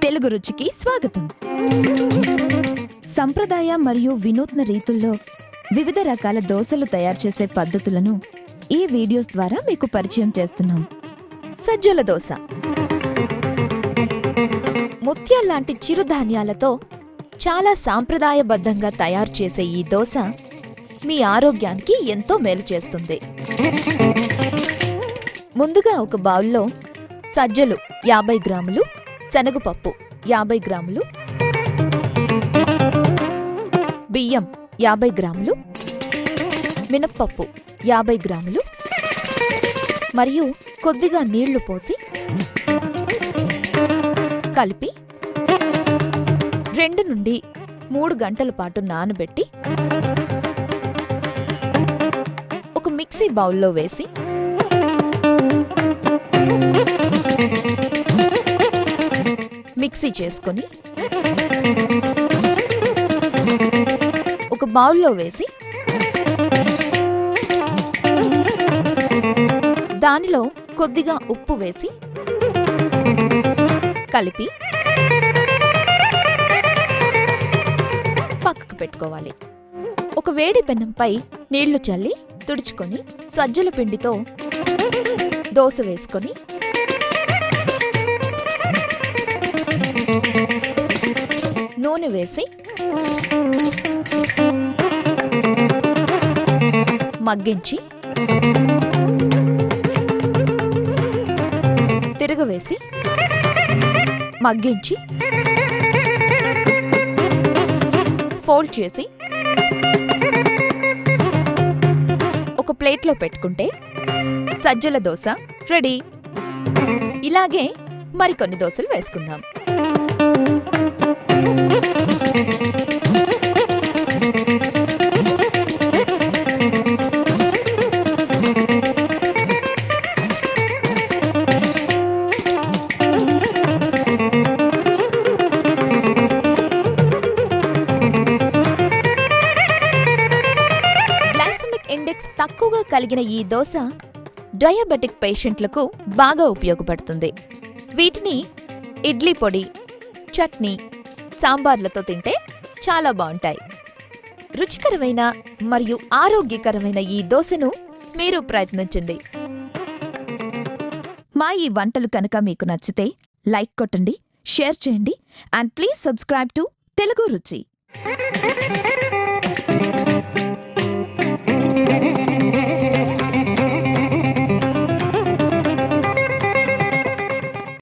తెలుగు రుచికి స్వాగతం. సంప్రదాయ మరియు వినూత్న రీతుల్లో వివిధ రకాల దోసలు తయారు చేసే పద్ధతులను ఈ వీడియోస్ ద్వారా మీకు పరిచయం చేస్తున్నాం. సజ్జల దోస. ముత్యాల్లాంటి చిరుధాన్యాలతో చాలా సాంప్రదాయబద్ధంగా తయారు చేసే ఈ దోస మీ ఆరోగ్యానికి ఎంతో మేలు చేస్తుంది. ముందుగా ఒక బౌల్లో సజ్జలు 50 గ్రాములు, శనగపప్పు 50 గ్రాములు, బియ్యం 50 గ్రాములు, మినప్పప్పు 50 గ్రాములు మరియు కొద్దిగా నీళ్లు పోసి కలిపి 2 నుండి 3 గంటల పాటు నానబెట్టి ఒక మిక్సీ బౌల్లో వేసి మిక్సీ చేసుకొని ఒక బౌల్లో వేసి దానిలో కొద్దిగా ఉప్పు వేసి కలిపి పక్కకు పెట్టుకోవాలి. ఒక వేడి పెనంపై నీళ్లు చల్లి తుడుచుకొని సజ్జల పిండితో దోస వేసుకొని నూనె వేసి మగ్గించి తిరగవేసి మగ్గించి ఫోల్డ్ చేసి ఒక ప్లేట్లో పెట్టుకుంటే సజ్జల దోస రెడీ. ఇలాగే మరికొన్ని దోసలు వేసుకుందాం. గ్లైసెమిక్ ఇండెక్స్ తక్కువగా కలిగిన ఈ దోస డయాబెటిక్ పేషెంట్లకు బాగా ఉపయోగపడుతుంది. వీటిని ఇడ్లీ పొడి, చట్నీ, సాంబార్లతో తింటే చాలా బాగుంటాయి. రుచికరమైన మరియు ఆరోగ్యకరమైన ఈ దోసను మీరు ప్రయత్నించండి. మా ఈ వంటలు కనుక మీకు నచ్చితే లైక్ కొట్టండి, షేర్ చేయండి and please subscribe to Telugu రుచి.